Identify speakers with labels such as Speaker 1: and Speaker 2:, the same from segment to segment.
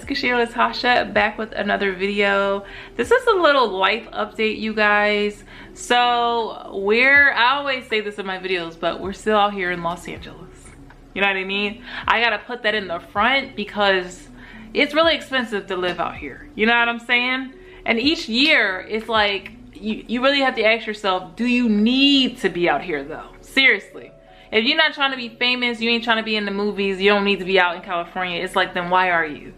Speaker 1: Kasheeralatasha back with another video. This is a little life update, you guys. So I always say this in my videos, but we're still out here in Los Angeles. You know what I mean? I gotta put that in the front because it's really expensive to live out here. You know what I'm saying? And each year it's like you really have to ask yourself, do you need to be out here though? Seriously. If you're not trying to be famous, you ain't trying to be in the movies, you don't need to be out in California. It's like, then why are you?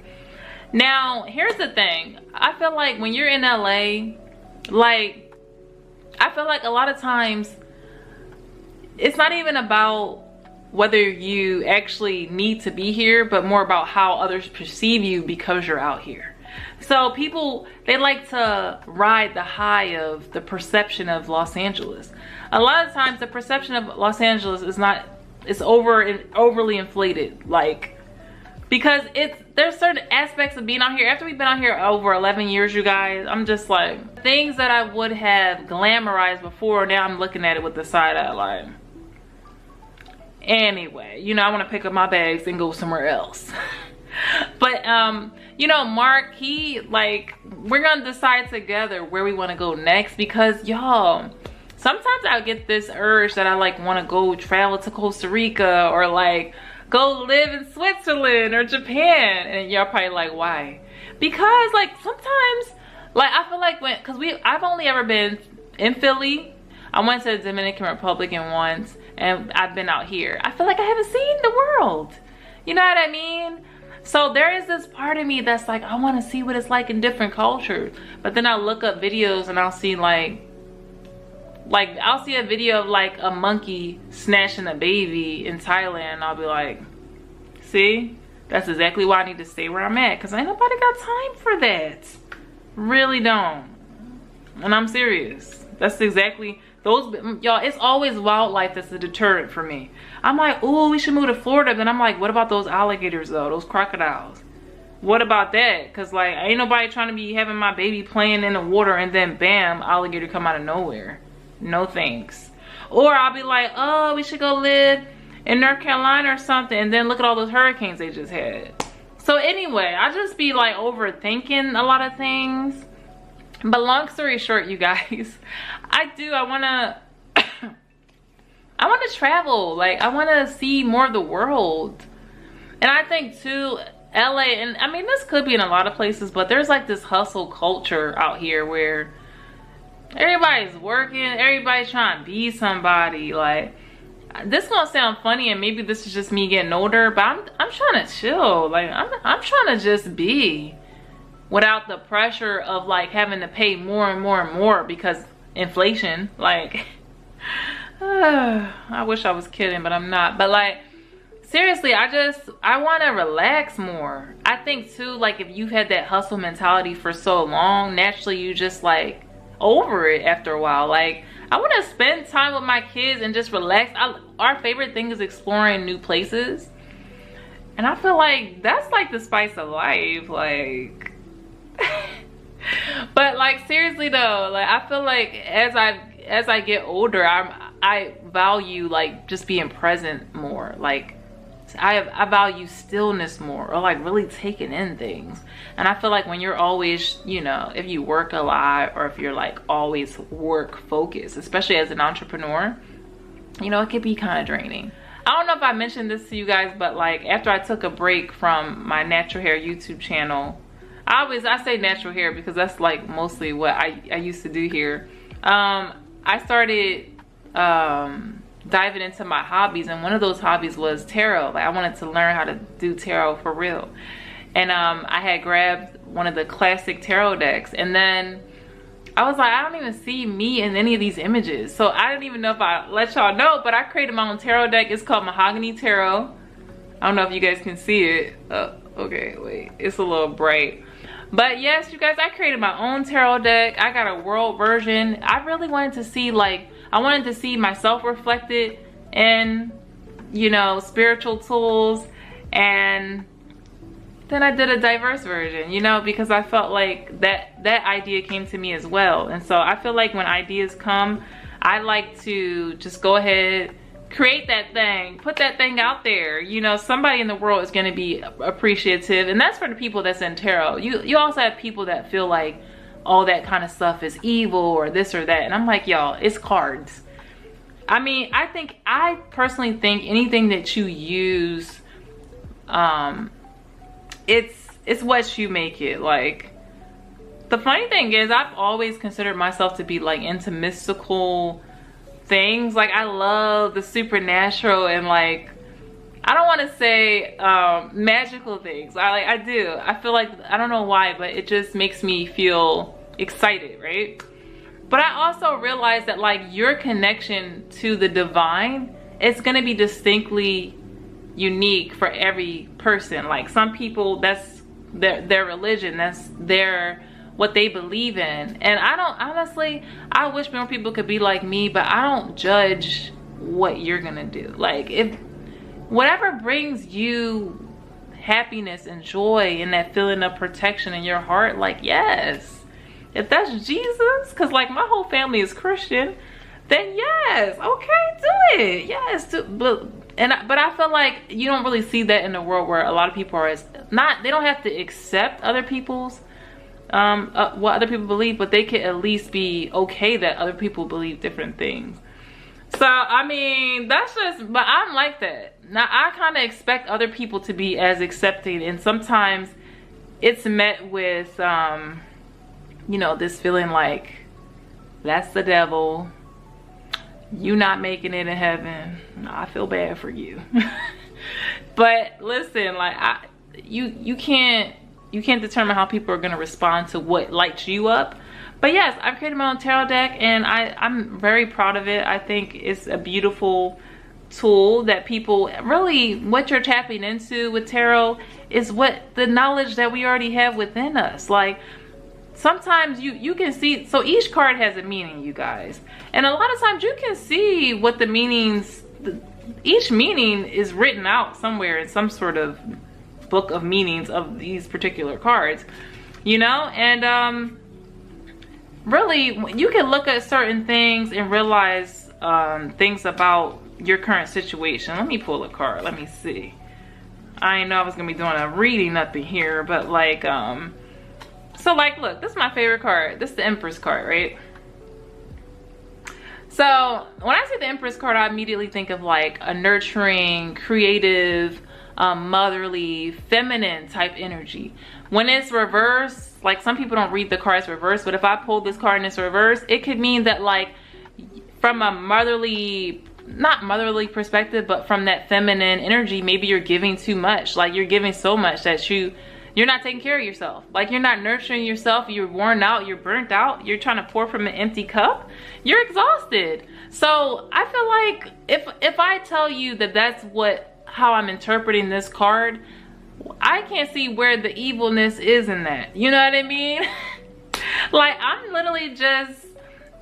Speaker 1: Now, here's the thing. I feel like when you're in LA, like, I feel like a lot of times it's not even about whether you actually need to be here, but more about how others perceive you because you're out here. So people, they like to ride the high of the perception of Los Angeles. A lot of times the perception of Los Angeles is not, it's overly inflated, like, because there's certain aspects of being out here. After we've been out here over 11 years, you guys, I'm just like, things that I would have glamorized before, now I'm looking at it with the side eye, like, anyway, you know, I want to pick up my bags and go somewhere else. But you know, Mark, we're gonna decide together where we want to go next, because y'all, sometimes I get this urge that I like want to go travel to Costa Rica or like go live in Switzerland or Japan. And y'all probably like, why? Because like sometimes, like, I feel like I've only ever been in Philly. I went to the Dominican Republic once, and I've been out here. I feel like I haven't seen the world. You know what I mean? So there is this part of me that's like, I want to see what it's like in different cultures. But then I'll look up videos and I'll see like I'll see a video of like a monkey snatching a baby in Thailand, and I'll be like, see, that's exactly why I need to stay where I'm at, because ain't nobody got time for that. Really don't. And I'm serious. That's exactly those, y'all. It's always wildlife that's a deterrent for me. I'm like, ooh, we should move to Florida. Then I'm like, what about those alligators though? Those crocodiles? What about that? Because like, ain't nobody trying to be having my baby playing in the water and then bam, alligator come out of nowhere. No thanks. Or I'll be like, oh, we should go live in North Carolina or something, and then look at all those hurricanes they just had. So anyway, I just be like overthinking a lot of things. But long story short, you guys, I want to travel. Like, I want to see more of the world. And I think too, LA, and I mean, this could be in a lot of places, but there's like this hustle culture out here where everybody's working, everybody's trying to be somebody. Like, this is gonna sound funny, and maybe this is just me getting older, but I'm trying to chill. Like, I'm trying to just be without the pressure of like having to pay more and more and more because inflation. Like, I wish I was kidding, but I'm not. But like, seriously, I want to relax more. I think too, like, if you've had that hustle mentality for so long, naturally you just like over it after a while. Like, I want to spend time with my kids and just relax. Our favorite thing is exploring new places, and I feel like that's like the spice of life. Like, but like, seriously though, like, I feel like as I get older, I value like just being present more. Like, I value stillness more, or like really taking in things. And I feel like when you're always, you know, if you work a lot, or if you're like always work focused, especially as an entrepreneur, you know, it could be kind of draining. I don't know if I mentioned this to you guys, but like, after I took a break from my natural hair YouTube channel, I say natural hair because that's like mostly what I used to do here. I started diving into my hobbies, and one of those hobbies was tarot. Like, I wanted to learn how to do tarot for real. And I had grabbed one of the classic tarot decks, and then I was like, I don't even see me in any of these images. So I didn't even know if I let y'all know, but I created my own tarot deck. It's called Mahogany Tarot. I don't know if you guys can see it. Okay, wait, it's a little bright. But yes, you guys, I created my own tarot deck. I got a world version. I really wanted to see, like, I wanted to see myself reflected in, you know, spiritual tools. And then I did a diverse version, you know, because I felt like that idea came to me as well. And so I feel like when ideas come, I like to just go ahead, create that thing, put that thing out there. You know, somebody in the world is going to be appreciative, and that's for the people that's in tarot. You also have people that feel like all that kind of stuff is evil or this or that, and I'm like, y'all, it's cards. I mean, I personally think anything that you use, it's what you make it. Like, the funny thing is, I've always considered myself to be like into mystical things. Like, I love the supernatural and, like, I don't want to say magical things. I do. I feel like, I don't know why, but it just makes me feel excited, right? But I also realize that, like, your connection to the divine is going to be distinctly unique for every person. Like, some people, that's their religion, that's their what they believe in. And I don't, honestly, I wish more people could be like me, but I don't judge what you're gonna do. Like, if whatever brings you happiness and joy and that feeling of protection in your heart, like, yes, if that's Jesus, because like my whole family is Christian, then yes, okay, do it. Yes, but I feel like you don't really see that in the world, where a lot of people are they don't have to accept other people's what other people believe, but they could at least be okay that other people believe different things. So I mean, that's just, but I'm like that. Now I kind of expect other people to be as accepting, and sometimes it's met with you know, this feeling like that's the devil, you not making it in heaven. I feel bad for you. But listen, like, you can't determine how people are going to respond to what lights you up. But yes, I've created my own tarot deck, and I'm very proud of it. I think it's a beautiful tool that people really, what you're tapping into with tarot is what the knowledge that we already have within us. Like, sometimes you can see, so each card has a meaning, you guys, and a lot of times you can see what the meanings, each meaning is written out somewhere in some sort of book of meanings of these particular cards, you know. And really, you can look at certain things and realize things about your current situation. Let me pull a card, let me see. I didn't know I was gonna be doing a reading up in here, but like so like, look, this is my favorite card. This is the Empress card, right? So when I say the Empress card, I immediately think of like a nurturing, creative, motherly, feminine type energy. When it's reversed, like, some people don't read the cards reversed, but if I pull this card and it's reversed, it could mean that, like, from a motherly, not motherly perspective, but from that feminine energy, maybe you're giving too much. Like, you're giving so much that you're not taking care of yourself. Like, you're not nurturing yourself. You're worn out, you're burnt out, you're trying to pour from an empty cup, you're exhausted. So I feel like if I tell you that that's how I'm interpreting this card, I can't see where the evilness is in that. You know what I mean? Like, I'm literally just,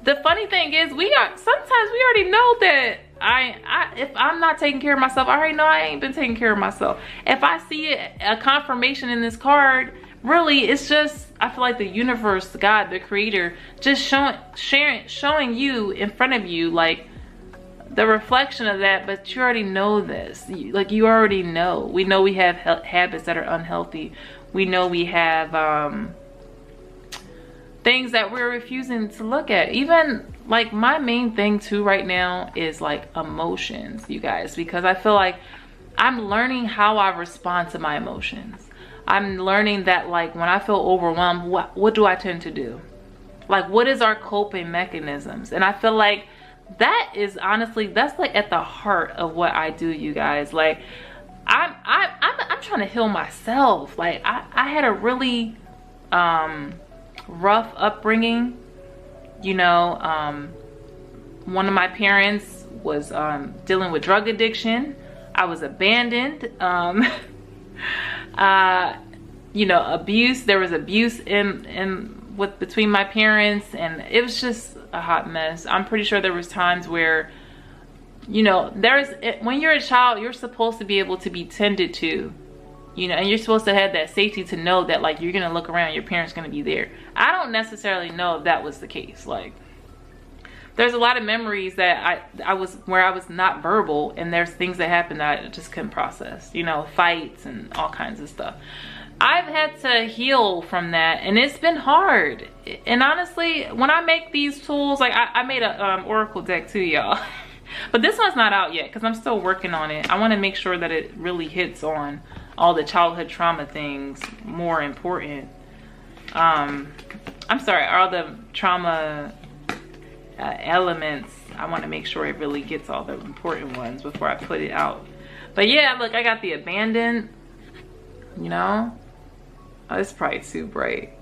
Speaker 1: the funny thing is, sometimes we already know that if I'm not taking care of myself, I already know I ain't been taking care of myself. If I see a confirmation in this card, really, it's just, I feel like the universe, God, the creator, just showing you in front of you, like, the reflection of that. But you already know this. Like, you already know. We know we have habits that are unhealthy. We know we have things that we're refusing to look at. Even, like, my main thing too right now is like emotions, you guys, because I feel like I'm learning how I respond to my emotions. I'm learning that, like, when I feel overwhelmed, what do I tend to do? Like, what is our coping mechanisms? And I feel like that is, honestly, that's like at the heart of what I do, you guys. Like, I'm trying to heal myself. Like, I had a really rough upbringing, you know. One of my parents was dealing with drug addiction. I was abandoned. You know, abuse. There was abuse between my parents, and it was just a hot mess. I'm pretty sure there was times where, you know, when you're a child, you're supposed to be able to be tended to, you know, and you're supposed to have that safety to know that, like, you're gonna look around, your parents gonna be there. I don't necessarily know if that was the case, like, there's a lot of memories that I was not verbal, and there's things that happened that I just couldn't process, you know, fights and all kinds of stuff. I've had to heal from that, and it's been hard. And honestly, when I make these tools, like I made a oracle deck too, y'all. But this one's not out yet because I'm still working on it. I want to make sure that it really hits on all the childhood trauma things, more important. I'm sorry, all the trauma elements. I want to make sure it really gets all the important ones before I put it out. But yeah, look, I got the abandoned, you know. Oh, it's probably too bright.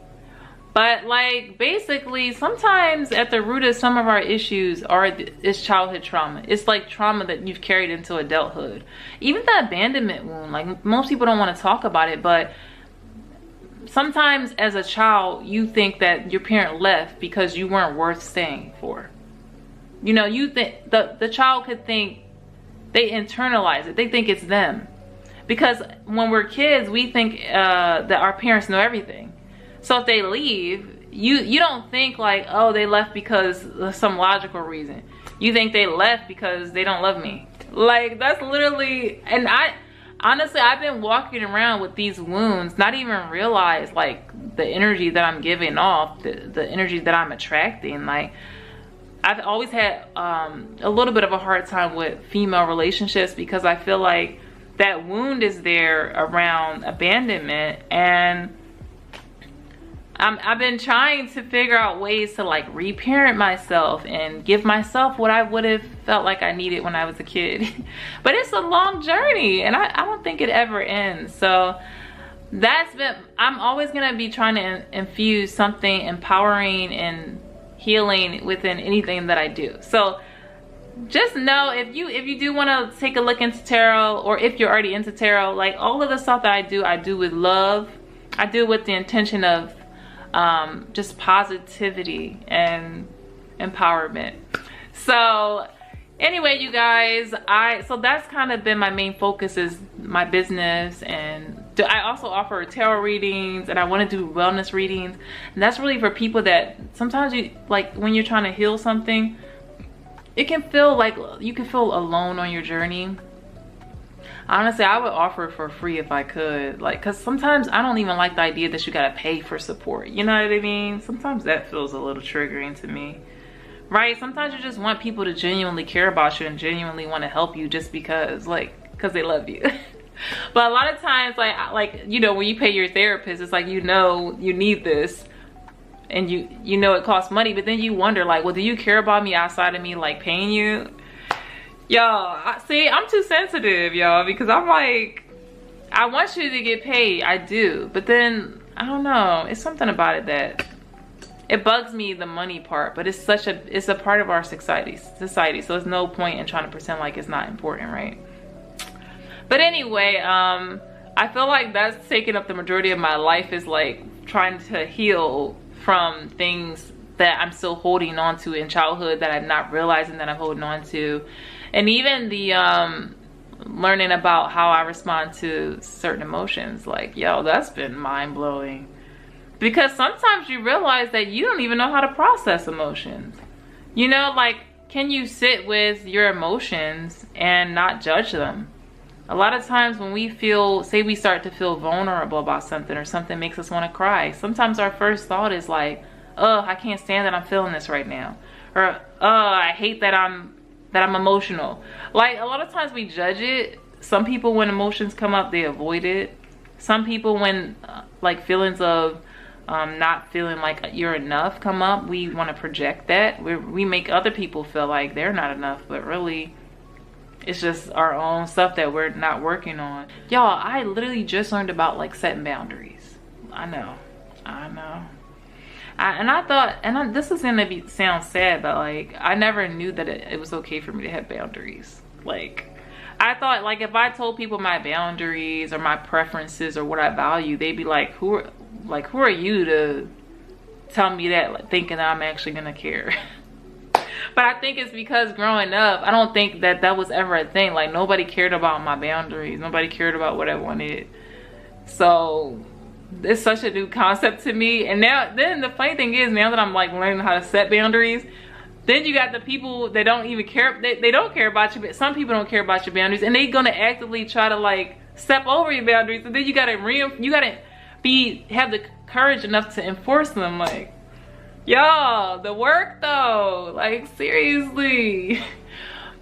Speaker 1: But like, basically, sometimes at the root of some of our issues is childhood trauma. It's like trauma that you've carried into adulthood. Even the abandonment wound, like most people don't want to talk about it, but sometimes as a child, you think that your parent left because you weren't worth staying for. You know, you think the child could think, they internalize it. They think it's them. Because when we're kids, we think that our parents know everything. So if they leave, you don't think like, oh, they left because of some logical reason. You think they left because they don't love me. Like, that's literally, and honestly, I've been walking around with these wounds, not even realize like the energy that I'm giving off, the energy that I'm attracting. Like, I've always had a little bit of a hard time with female relationships because I feel like that wound is there around abandonment, and I've been trying to figure out ways to like reparent myself and give myself what I would have felt like I needed when I was a kid. But it's a long journey, and I don't think it ever ends. So I'm always gonna be trying to infuse something empowering and healing within anything that I do. So just know, if you do want to take a look into tarot, or if you're already into tarot, like all of the stuff that I do with love. I do with the intention of just positivity and empowerment. So anyway, you guys, so that's kind of been my main focus, is my business, and I also offer tarot readings, and I want to do wellness readings, and that's really for people that sometimes you like, when you're trying to heal something, it can feel like you can feel alone on your journey. Honestly, I would offer it for free if I could, like, because sometimes I don't even like the idea that you gotta pay for support, you know what I mean? Sometimes that feels a little triggering to me, right? Sometimes you just want people to genuinely care about you and genuinely want to help you just because they love you. But a lot of times, like you know, when you pay your therapist, it's like, you know, you need this, and you know it costs money, but then you wonder like, well, do you care about me outside of me like paying you? Y'all, see, I'm too sensitive, y'all, because I'm like, I want you to get paid, I do, but then I don't know, it's something about it that it bugs me, the money part, but it's a part of our society, so there's no point in trying to pretend like it's not important, right? But anyway, I feel like that's taking up the majority of my life, is like trying to heal from things that I'm still holding on to in childhood that I'm not realizing that I'm holding on to. And even the learning about how I respond to certain emotions, like, yo, that's been mind-blowing. Because sometimes you realize that you don't even know how to process emotions. You know, like, can you sit with your emotions and not judge them? A lot of times when we feel, say we start to feel vulnerable about something, or something makes us want to cry, sometimes our first thought is like, oh, I can't stand that I'm feeling this right now. Or, oh, I hate that I'm emotional. Like, a lot of times we judge it. Some people, when emotions come up, they avoid it. Some people, when like feelings of not feeling like you're enough come up, we want to project that. We make other people feel like they're not enough, but really it's just our own stuff that we're not working on. Y'all, I literally just learned about like setting boundaries. I know. I thought, this is gonna sound sad, but like, I never knew that it was okay for me to have boundaries. Like, I thought, like, if I told people my boundaries or my preferences or what I value, they'd be like, who are you to tell me that, like, thinking that I'm actually gonna care? But I think it's because growing up, I don't think that was ever a thing. Like, nobody cared about my boundaries. Nobody cared about what I wanted. So it's such a new concept to me. And then the funny thing is, now that I'm like learning how to set boundaries, Then you got the people that don't even care. They don't care about you, but some people don't care about your boundaries, and they gonna actively try to like step over your boundaries. And then you gotta have the courage enough to enforce them. Like, y'all, the work though, like seriously.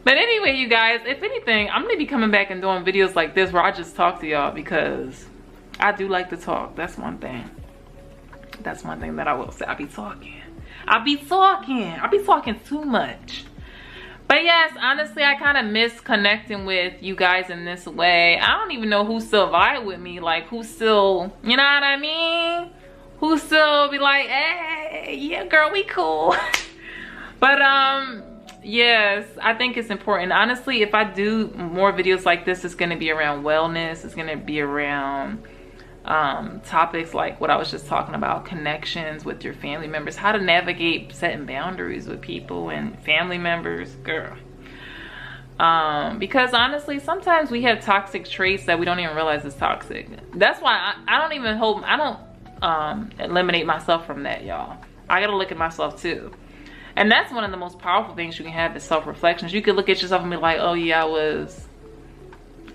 Speaker 1: But anyway, you guys, if anything, I'm gonna be coming back and doing videos like this where I just talk to y'all, because I do like to talk. That's one thing. That's one thing that I will say. I be talking too much. But yes, honestly, I kind of miss connecting with you guys in this way. I don't even know who still vibe with me, like who still, you know what I mean, who still be like, hey, yeah girl, we cool. But yes, I think it's important. Honestly, if I do more videos like this, it's going to be around wellness. It's going to be around topics like what I was just talking about, connections with your family members, how to navigate setting boundaries with people and family members, girl. Because honestly, sometimes we have toxic traits that we don't even realize is toxic. That's why I don't eliminate myself from that, y'all. I gotta look at myself too. And that's one of the most powerful things you can have is self-reflections. You could look at yourself and be like, oh yeah,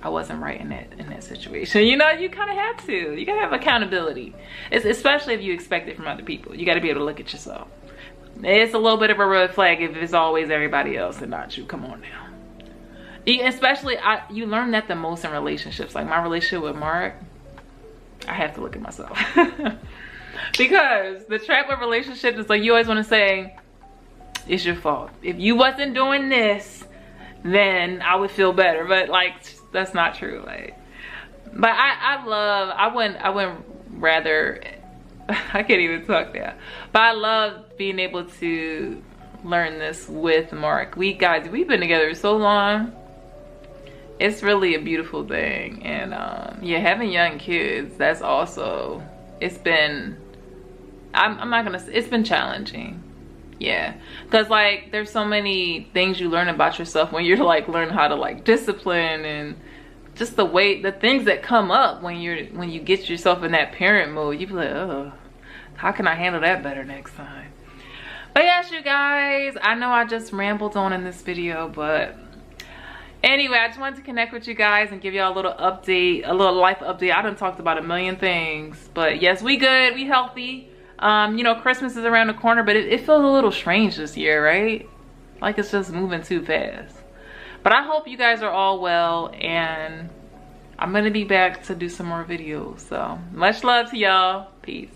Speaker 1: I wasn't right in that situation. You know, you kind of have to. You gotta have accountability. Especially if you expect it from other people. You gotta be able to look at yourself. It's a little bit of a red flag if it's always everybody else and not you. Come on now. Especially, you learn that the most in relationships. Like my relationship with Mark, I have to look at myself. Because the trap with relationships is like you always want to say, it's your fault. If you wasn't doing this, then I would feel better. But like, that's not true. Like, but I wouldn't rather, I can't even talk now. But I love being able to learn this with Mark. We've been together so long. It's really a beautiful thing. And yeah, having young kids, that's also, it's been, I'm not gonna say, it's been challenging. Yeah, because like there's so many things you learn about yourself when you're like learn how to like discipline, and just the things that come up when you get yourself in that parent mode. You be like, oh, how can I handle that better next time? But yes, you guys, I know I just rambled on in this video, but anyway, I just wanted to connect with you guys and give y'all a little update, a little life update. I done talked about a million things, but yes, we good, we healthy. You know, Christmas is around the corner, but it feels a little strange this year, right? Like it's just moving too fast. But I hope you guys are all well, and I'm gonna be back to do some more videos. So much love to y'all. Peace.